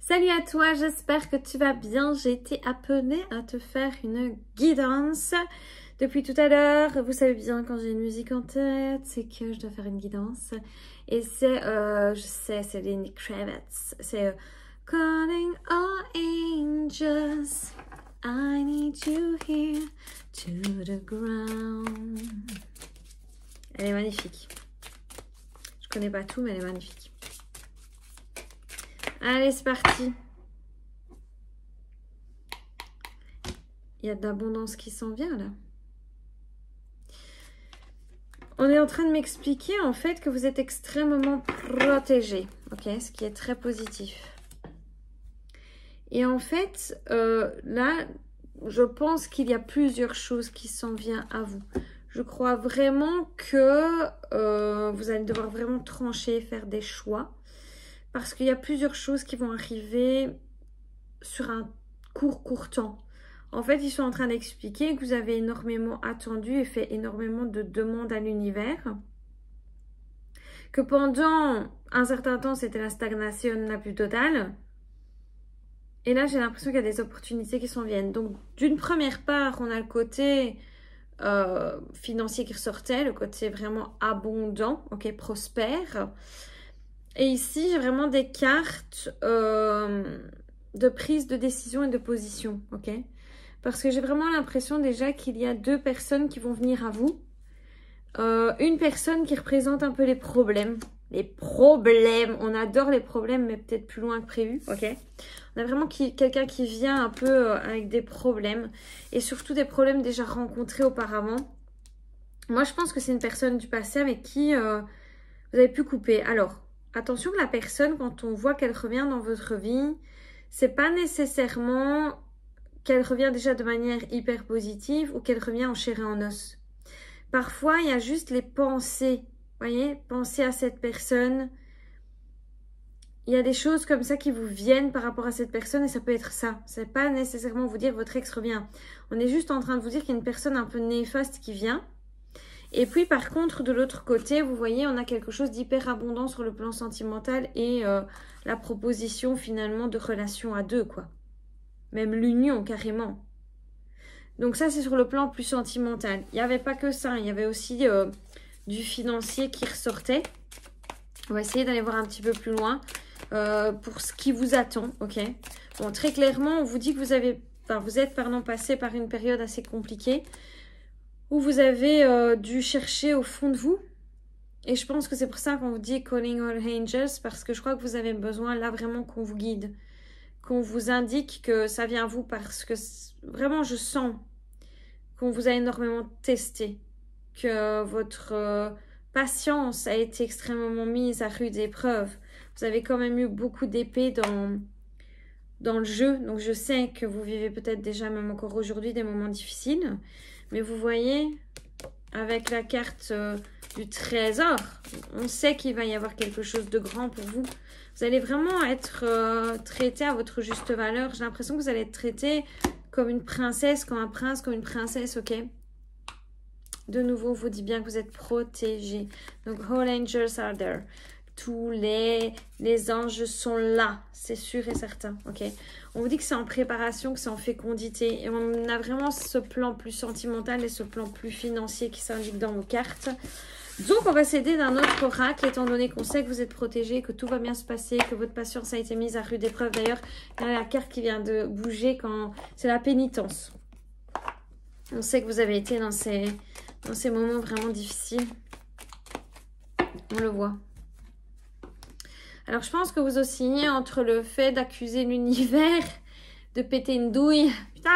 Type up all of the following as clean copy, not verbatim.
Salut à toi, j'espère que tu vas bien. J'ai été appelée à te faire une guidance depuis tout à l'heure. Vous savez bien, quand j'ai une musique en tête, c'est que je dois faire une guidance. Et c'est, je sais, c'est Lenny Kravitz. C'est Calling all angels, I need you here to the ground. Elle est magnifique. Je connais pas tout, mais elle est magnifique. Allez, c'est parti. Il y a de l'abondance qui s'en vient, là. On est en train de m'expliquer, en fait, que vous êtes extrêmement protégé. Ok, ce qui est très positif. Et en fait, là, je pense qu'il y a plusieurs choses qui s'en viennent à vous. Je crois vraiment que vous allez devoir vraiment trancher, faire des choix. Parce qu'il y a plusieurs choses qui vont arriver sur un court temps. En fait, ils sont en train d'expliquer que vous avez énormément attendu et fait énormément de demandes à l'univers. Que pendant un certain temps, c'était la stagnation la plus totale. Et là, j'ai l'impression qu'il y a des opportunités qui s'en viennent. Donc, d'une première part, on a le côté financier qui ressortait, le côté vraiment abondant, ok, prospère. Et ici, j'ai vraiment des cartes de prise de décision et de position, ok? Parce que j'ai vraiment l'impression déjà qu'il y a deux personnes qui vont venir à vous. Une personne qui représente un peu les problèmes. Les problèmes, on adore les problèmes, mais peut-être plus loin que prévu, ok? On a vraiment quelqu'un qui vient un peu avec des problèmes. Et surtout des problèmes déjà rencontrés auparavant. Moi, je pense que c'est une personne du passé avec qui vous avez pu couper. Alors, attention que la personne, quand on voit qu'elle revient dans votre vie, c'est pas nécessairement qu'elle revient déjà de manière hyper positive ou qu'elle revient en chair et en os. Parfois, il y a juste les pensées. Vous voyez, pensez à cette personne. Il y a des choses comme ça qui vous viennent par rapport à cette personne et ça peut être ça. C'est pas nécessairement vous dire votre ex revient. On est juste en train de vous dire qu'il y a une personne un peu néfaste qui vient. Et puis par contre, de l'autre côté, vous voyez, on a quelque chose d'hyper abondant sur le plan sentimental et la proposition finalement de relation à deux, quoi. Même l'union, carrément. Donc ça, c'est sur le plan plus sentimental. Il n'y avait pas que ça, il y avait aussi du financier qui ressortait. On va essayer d'aller voir un petit peu plus loin pour ce qui vous attend, ok? Bon, très clairement, on vous dit que vous êtes passé par une période assez compliquée où vous avez dû chercher au fond de vous. Et je pense que c'est pour ça qu'on vous dit Calling all angels, parce que je crois que vous avez besoin là vraiment qu'on vous guide, qu'on vous indique que ça vient à vous, parce que vraiment je sens qu'on vous a énormément testé, que votre patience a été extrêmement mise à rude épreuve. Vous avez quand même eu beaucoup d'épées dans le jeu, donc je sais que vous vivez peut-être déjà même encore aujourd'hui des moments difficiles. Mais vous voyez, avec la carte du trésor, on sait qu'il va y avoir quelque chose de grand pour vous. Vous allez vraiment être traité à votre juste valeur. J'ai l'impression que vous allez être traité comme une princesse, comme un prince, comme une princesse, ok? De nouveau, on vous dit bien que vous êtes protégé. Donc, all angels are there. Tous les anges sont là, c'est sûr et certain, ok? On vous dit que c'est en préparation, que c'est en fécondité. Et on a vraiment ce plan plus sentimental et ce plan plus financier qui s'indique dans vos cartes. Donc, on va s'aider d'un autre oracle, étant donné qu'on sait que vous êtes protégé, que tout va bien se passer, que votre patience a été mise à rude épreuve. D'ailleurs, il y a la carte qui vient de bouger quand c'est la pénitence. On sait que vous avez été dans ces moments vraiment difficiles. On le voit. Alors, je pense que vous oscillez entre le fait d'accuser l'univers, de péter une douille. Putain,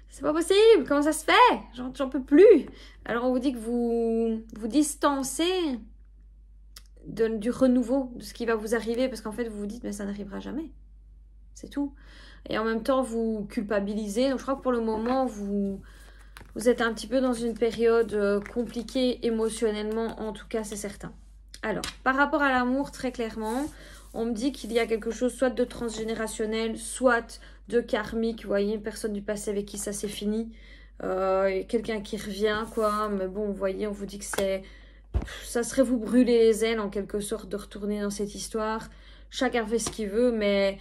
c'est pas possible, comment ça se fait? J'en peux plus. Alors, on vous dit que vous distancez du renouveau, de ce qui va vous arriver, parce qu'en fait, vous vous dites, mais ça n'arrivera jamais. C'est tout. Et en même temps, vous culpabilisez. Donc, je crois que pour le moment, vous êtes un petit peu dans une période compliquée émotionnellement, en tout cas, c'est certain. Alors, par rapport à l'amour, très clairement, on me dit qu'il y a quelque chose soit de transgénérationnel, soit de karmique. Vous voyez, une personne du passé avec qui ça s'est fini. Quelqu'un qui revient, quoi. Mais bon, vous voyez, on vous dit que ça serait vous brûler les ailes, en quelque sorte, de retourner dans cette histoire. chacun fait ce qu'il veut, mais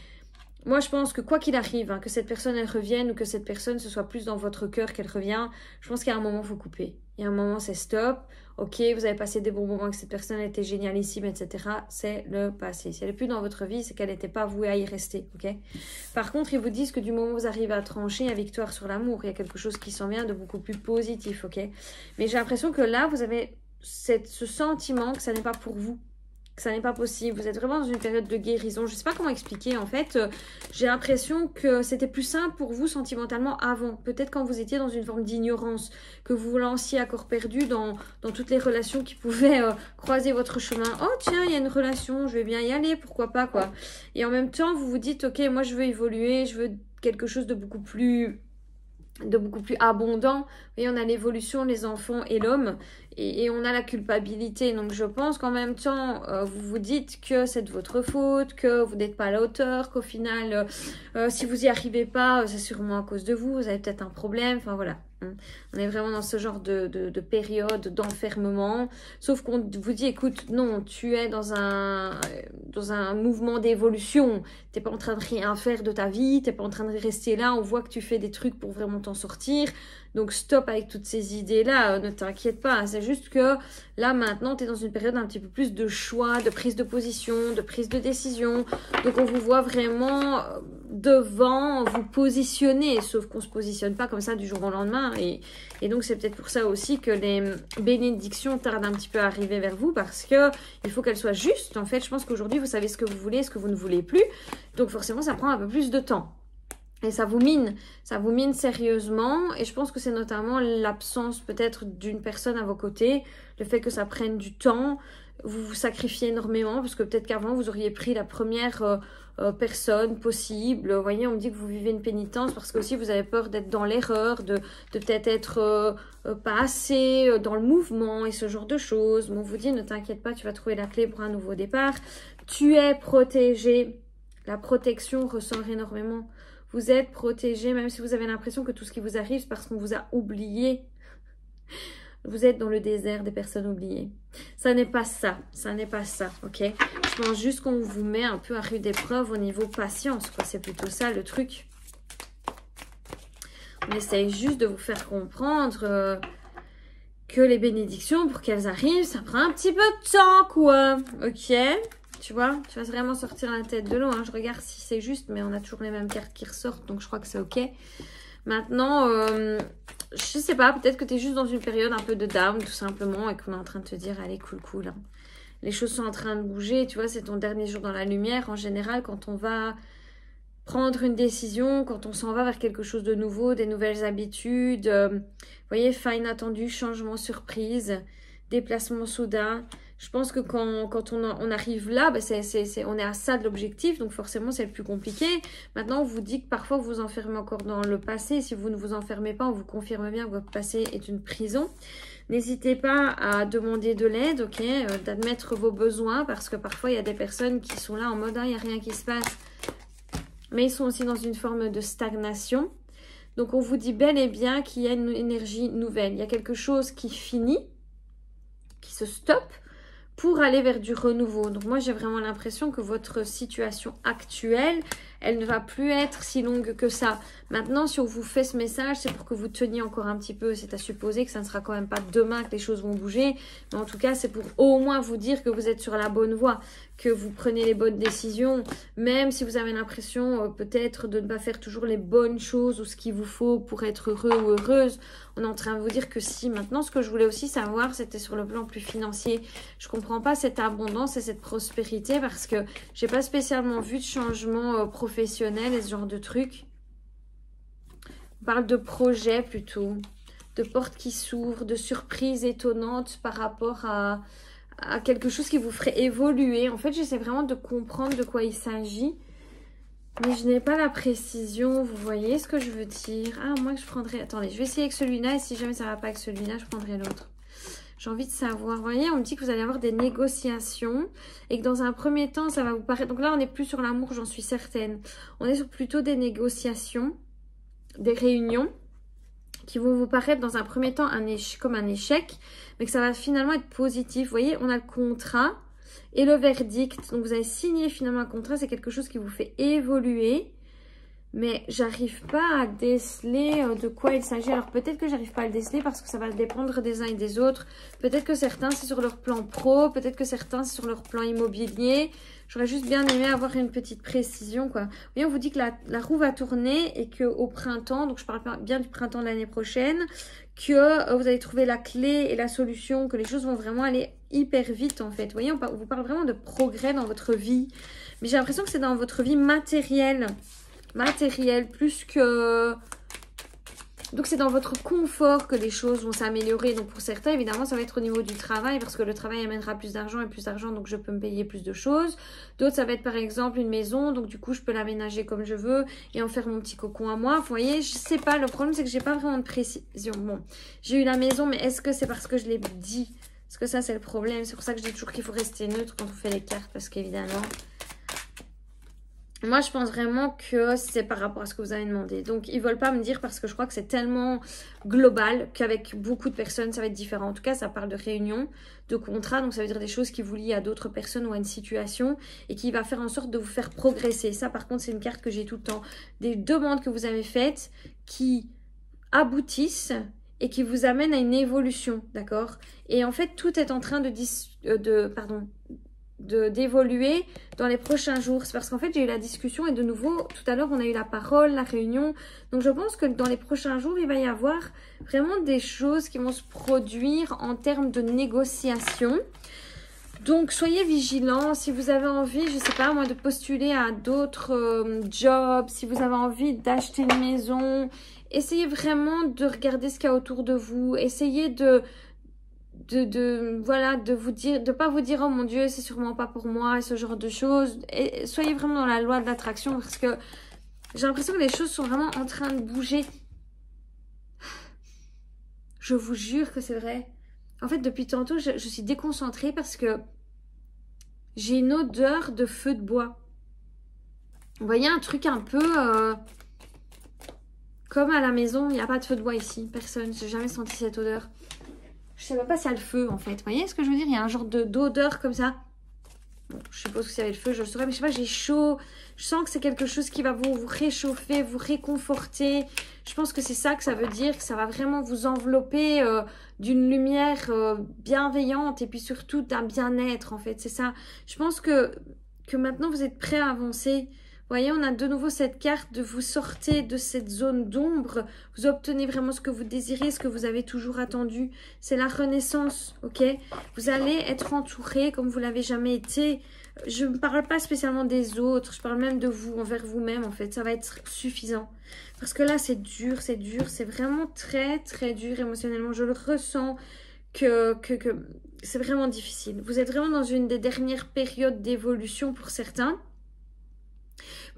moi je pense que quoi qu'il arrive, hein, que cette personne elle revienne ou que cette personne ce soit plus dans votre cœur qu'elle revient, je pense qu'il y a un moment il faut couper. Il y a un moment c'est stop, ok, vous avez passé des bons moments avec cette personne, elle était génialissime, etc. C'est le passé. Si elle n'est plus dans votre vie, c'est qu'elle n'était pas vouée à y rester, ok. Par contre, ils vous disent que du moment où vous arrivez à trancher, il y a victoire sur l'amour, il y a quelque chose qui s'en vient de beaucoup plus positif, ok. Mais j'ai l'impression que là, vous avez ce sentiment que ça n'est pas pour vous, que ça n'est pas possible. Vous êtes vraiment dans une période de guérison. Je ne sais pas comment expliquer. En fait, j'ai l'impression que c'était plus simple pour vous sentimentalement avant. Peut-être quand vous étiez dans une forme d'ignorance, que vous vous lanciez à corps perdu dans toutes les relations qui pouvaient croiser votre chemin. Oh tiens, il y a une relation, je vais bien y aller, pourquoi pas quoi. Et en même temps, vous vous dites, ok, moi je veux évoluer, je veux quelque chose de beaucoup plus abondant. Vous voyez, on a l'évolution, les enfants et l'homme, et on a la culpabilité. Donc je pense qu'en même temps, vous vous dites que c'est de votre faute, que vous n'êtes pas à la hauteur, qu'au final, si vous n'y arrivez pas, c'est sûrement à cause de vous, vous avez peut-être un problème, enfin voilà. On est vraiment dans ce genre de période d'enfermement. Sauf qu'on vous dit, écoute, non, tu es dans un mouvement d'évolution. Tu n'es pas en train de rien faire de ta vie. Tu n'es pas en train de rester là. On voit que tu fais des trucs pour vraiment t'en sortir. Donc, stop avec toutes ces idées-là. Ne t'inquiète pas. C'est juste que là, maintenant, tu es dans une période un petit peu plus de choix, de prise de position, de prise de décision. Donc, on vous voit vraiment devant vous positionner. Sauf qu'on ne se positionne pas comme ça du jour au lendemain. Et donc, c'est peut-être pour ça aussi que les bénédictions tardent un petit peu à arriver vers vous parce que il faut qu'elles soient justes. En fait, je pense qu'aujourd'hui, vous savez ce que vous voulez, ce que vous ne voulez plus. Donc, forcément, ça prend un peu plus de temps. Et ça vous mine sérieusement. Et je pense que c'est notamment l'absence peut-être d'une personne à vos côtés, le fait que ça prenne du temps. Vous vous sacrifiez énormément parce que peut-être qu'avant, vous auriez pris la première personne possible. Vous voyez, on me dit que vous vivez une pénitence parce que aussi vous avez peur d'être dans l'erreur, de peut-être être pas assez dans le mouvement et ce genre de choses. Mais on vous dit, ne t'inquiète pas, tu vas trouver la clé pour un nouveau départ. Tu es protégé. La protection ressort énormément. Vous êtes protégé, même si vous avez l'impression que tout ce qui vous arrive, c'est parce qu'on vous a oublié. Vous êtes dans le désert des personnes oubliées. Ça n'est pas ça. Ça n'est pas ça, ok? Je pense juste qu'on vous met un peu à rude épreuve au niveau patience, quoi. C'est plutôt ça, le truc. On essaye juste de vous faire comprendre que les bénédictions, pour qu'elles arrivent, ça prend un petit peu de temps, quoi. Ok? Tu vois, tu vas vraiment sortir la tête de l'eau. Hein. Je regarde si c'est juste, mais on a toujours les mêmes cartes qui ressortent, donc je crois que c'est ok. Maintenant, je sais pas, peut-être que tu es juste dans une période un peu de down, tout simplement, et qu'on est en train de te dire, allez, cool. Hein. Les choses sont en train de bouger, tu vois, c'est ton dernier jour dans la lumière. En général, quand on va prendre une décision, quand on s'en va vers quelque chose de nouveau, des nouvelles habitudes, vous voyez, fin inattendue, changement surprise, déplacement soudain. Je pense que quand on arrive là, bah on est à ça de l'objectif, donc forcément c'est le plus compliqué. Maintenant, on vous dit que parfois vous vous enfermez encore dans le passé. Si vous ne vous enfermez pas, on vous confirme bien que votre passé est une prison. N'hésitez pas à demander de l'aide, ok, d'admettre vos besoins, parce que parfois il y a des personnes qui sont là en mode il n'y a rien qui se passe, mais ils sont aussi dans une forme de stagnation. Donc on vous dit bel et bien qu'il y a une énergie nouvelle. Il y a quelque chose qui finit, qui se stoppe, pour aller vers du renouveau. Donc moi, j'ai vraiment l'impression que votre situation actuelle, elle ne va plus être si longue que ça. Maintenant, si on vous fait ce message, c'est pour que vous teniez encore un petit peu. C'est à supposer que ça ne sera quand même pas demain que les choses vont bouger. Mais en tout cas, c'est pour au moins vous dire que vous êtes sur la bonne voie, que vous prenez les bonnes décisions. Même si vous avez l'impression peut-être de ne pas faire toujours les bonnes choses ou ce qu'il vous faut pour être heureux ou heureuse. On est en train de vous dire que si. Maintenant, ce que je voulais aussi savoir, c'était sur le plan plus financier. Je comprends pas cette abondance et cette prospérité parce que j'ai pas spécialement vu de changement professionnel et ce genre de trucs. On parle de projets plutôt, de portes qui s'ouvrent, de surprises étonnantes par rapport à quelque chose qui vous ferait évoluer. En fait, j'essaie vraiment de comprendre de quoi il s'agit. Mais je n'ai pas la précision, vous voyez ce que je veux dire? Ah, moi je prendrais... Attendez, je vais essayer avec celui-là et si jamais ça ne va pas avec celui-là, je prendrai l'autre. J'ai envie de savoir. Vous voyez, on me dit que vous allez avoir des négociations et que dans un premier temps, ça va vous paraître... Donc là, on n'est plus sur l'amour, j'en suis certaine. On est sur plutôt des négociations, des réunions qui vont vous paraître dans un premier temps comme un échec, mais que ça va finalement être positif. Vous voyez, on a le contrat Et le verdict, donc vous avez signé finalement un contrat, c'est quelque chose qui vous fait évoluer. Mais j'arrive pas à déceler de quoi il s'agit. Alors peut-être que j'arrive pas à le déceler parce que ça va dépendre des uns et des autres. Peut-être que certains c'est sur leur plan pro, peut-être que certains c'est sur leur plan immobilier. J'aurais juste bien aimé avoir une petite précision, quoi. Oui, on vous dit que la roue va tourner et qu'au printemps, donc je parle bien du printemps de l'année prochaine, que vous allez trouver la clé et la solution, que les choses vont vraiment aller hyper vite en fait. Vous voyez, on vous parle vraiment de progrès dans votre vie. Mais j'ai l'impression que c'est dans votre vie matérielle plus que... Donc c'est dans votre confort que les choses vont s'améliorer. Donc pour certains, évidemment, ça va être au niveau du travail parce que le travail amènera plus d'argent et plus d'argent, donc je peux me payer plus de choses. D'autres, ça va être par exemple une maison, donc du coup, je peux l'aménager comme je veux et en faire mon petit cocon à moi. Vous voyez, je sais pas, le problème, c'est que j'ai pas vraiment de précision. Bon, j'ai eu la maison, mais est-ce que c'est parce que je l'ai dit? Parce que ça, c'est le problème. C'est pour ça que je dis toujours qu'il faut rester neutre quand on fait les cartes parce qu'évidemment... Moi, je pense vraiment que c'est par rapport à ce que vous avez demandé. Donc, ils ne veulent pas me dire parce que je crois que c'est tellement global qu'avec beaucoup de personnes, ça va être différent. En tout cas, ça parle de réunion, de contrat. Donc, ça veut dire des choses qui vous lient à d'autres personnes ou à une situation et qui va faire en sorte de vous faire progresser. Ça, par contre, c'est une carte que j'ai tout le temps. Des demandes que vous avez faites qui aboutissent et qui vous amènent à une évolution, d'accord? Et en fait, tout est en train d'évoluer dans les prochains jours. C'est parce qu'en fait, j'ai eu la discussion et de nouveau, tout à l'heure, on a eu la parole, la réunion. Donc, je pense que dans les prochains jours, il va y avoir vraiment des choses qui vont se produire en termes de négociation. Donc, soyez vigilants. Si vous avez envie, je sais pas moi, de postuler à d'autres jobs, si vous avez envie d'acheter une maison, essayez vraiment de regarder ce qu'il y a autour de vous. Essayez voilà, de pas vous dire oh mon Dieu c'est sûrement pas pour moi et ce genre de choses, et soyez vraiment dans la loi de l'attraction parce que j'ai l'impression que les choses sont vraiment en train de bouger. Je vous jure que c'est vrai. En fait depuis tantôt je suis déconcentrée parce que j'ai une odeur de feu de bois. Vous voyez un truc un peu comme à la maison. Il n'y a pas de feu de bois ici, personne, j'ai jamais senti cette odeur. Je sais même pas s'il y a le feu en fait. Vous voyez ce que je veux dire? Il y a un genre d'odeur comme ça. Bon, je suppose que s'il y avait le feu, je le saurais. Mais je sais pas, j'ai chaud. Je sens que c'est quelque chose qui va vous réchauffer, vous réconforter. Je pense que c'est ça que ça veut dire. Que ça va vraiment vous envelopper d'une lumière bienveillante. Et puis surtout d'un bien-être en fait. C'est ça. Je pense que maintenant vous êtes prêts à avancer. Vous voyez, on a de nouveau cette carte de vous sortir de cette zone d'ombre. Vous obtenez vraiment ce que vous désirez, ce que vous avez toujours attendu. C'est la renaissance, ok? Vous allez être entouré comme vous l'avez jamais été. Je ne parle pas spécialement des autres, je parle même de vous, envers vous-même en fait. Ça va être suffisant. Parce que là, c'est dur, c'est vraiment très très dur émotionnellement. Je le ressens que c'est vraiment difficile. Vous êtes vraiment dans une des dernières périodes d'évolution pour certains.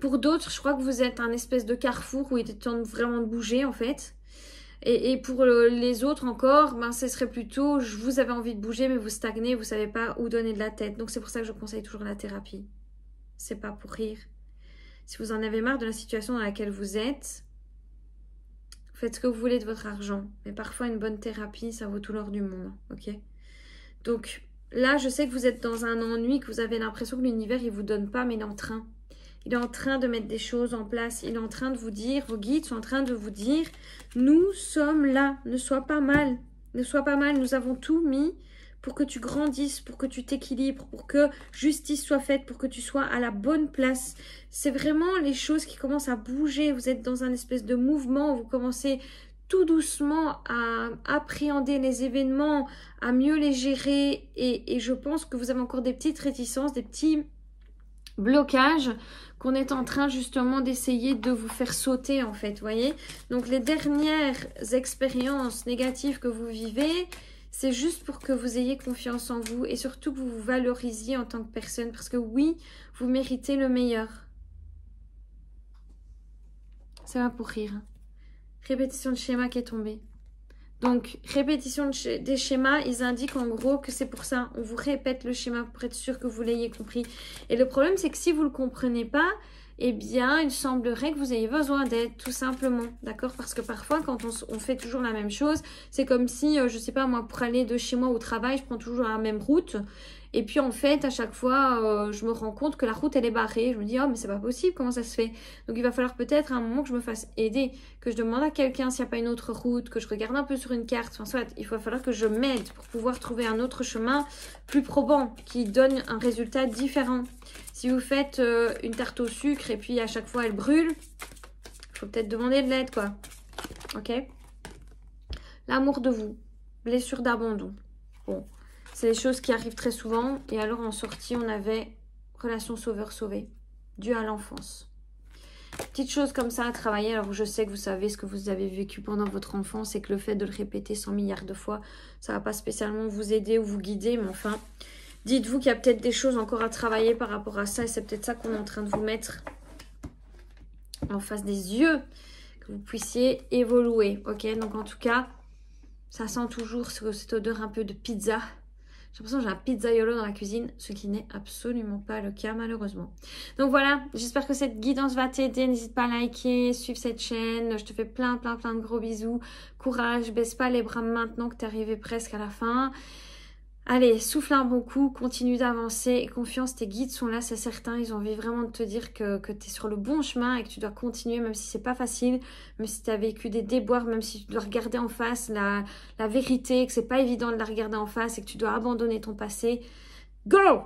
Pour d'autres, je crois que vous êtes un espèce de carrefour où il est temps vraiment de bouger en fait. Et pour les autres encore, ben, ce serait plutôt, vous avez envie de bouger mais vous stagnez, vous ne savez pas où donner de la tête. Donc c'est pour ça que je conseille toujours la thérapie. C'est pas pour rire. Si vous en avez marre de la situation dans laquelle vous êtes, faites ce que vous voulez de votre argent. Mais parfois une bonne thérapie, ça vaut tout l'or du monde. Ok? Donc là, je sais que vous êtes dans un ennui, que vous avez l'impression que l'univers, il ne vous donne pas, mais il est en train. Il est en train de mettre des choses en place. Il est en train de vous dire, vos guides sont en train de vous dire, nous sommes là, ne sois pas mal. Ne sois pas mal, nous avons tout mis pour que tu grandisses, pour que tu t'équilibres, pour que justice soit faite, pour que tu sois à la bonne place. C'est vraiment les choses qui commencent à bouger. Vous êtes dans un espèce de mouvement, vous commencez tout doucement à appréhender les événements, à mieux les gérer. Et je pense que vous avez encore des petites réticences, des petits blocages qu'on est en train justement d'essayer de vous faire sauter en fait, vous voyez. Donc les dernières expériences négatives que vous vivez, c'est juste pour que vous ayez confiance en vous et surtout que vous vous valorisiez en tant que personne parce que oui, vous méritez le meilleur. Ça va pour rire. Répétition de schéma qui est tombée. Donc, répétition des schémas, ils indiquent en gros que c'est pour ça. On vous répète le schéma pour être sûr que vous l'ayez compris. Et le problème, c'est que si vous ne le comprenez pas, eh bien, il semblerait que vous ayez besoin d'aide, tout simplement. D'accord? Parce que parfois, quand on fait toujours la même chose, c'est comme si, je ne sais pas, moi, pour aller de chez moi au travail, je prends toujours la même route. Et puis en fait, à chaque fois, je me rends compte que la route, elle est barrée. Je me dis, oh, mais c'est pas possible, comment ça se fait? Donc il va falloir peut-être à un moment que je me fasse aider, que je demande à quelqu'un s'il n'y a pas une autre route, que je regarde un peu sur une carte. Enfin, soit, il va falloir que je m'aide pour pouvoir trouver un autre chemin plus probant, qui donne un résultat différent. Si vous faites une tarte au sucre et puis à chaque fois elle brûle, il faut peut-être demander de l'aide, quoi. Ok? L'amour de vous, blessure d'abandon. Bon, c'est des choses qui arrivent très souvent. Et alors en sortie, on avait relation sauveur-sauvé, due à l'enfance. Petites choses comme ça à travailler. Alors je sais que vous savez ce que vous avez vécu pendant votre enfance et que le fait de le répéter 100 milliards de fois, ça ne va pas spécialement vous aider ou vous guider. Mais enfin, dites-vous qu'il y a peut-être des choses encore à travailler par rapport à ça. Et c'est peut-être ça qu'on est en train de vous mettre en face des yeux, que vous puissiez évoluer. Ok, donc en tout cas, ça sent toujours cette odeur un peu de pizza. J'ai l'impression que j'ai un pizzaiolo dans la cuisine, ce qui n'est absolument pas le cas malheureusement. Donc voilà, j'espère que cette guidance va t'aider. N'hésite pas à liker, suivre cette chaîne. Je te fais plein de gros bisous. Courage, baisse pas les bras maintenant que tu es arrivé presque à la fin. Allez, souffle un bon coup, continue d'avancer et confiance, tes guides sont là, c'est certain. Ils ont envie vraiment de te dire que tu es sur le bon chemin et que tu dois continuer, même si c'est pas facile, même si tu as vécu des déboires, même si tu dois regarder en face la vérité, que c'est pas évident de la regarder en face et que tu dois abandonner ton passé. Go!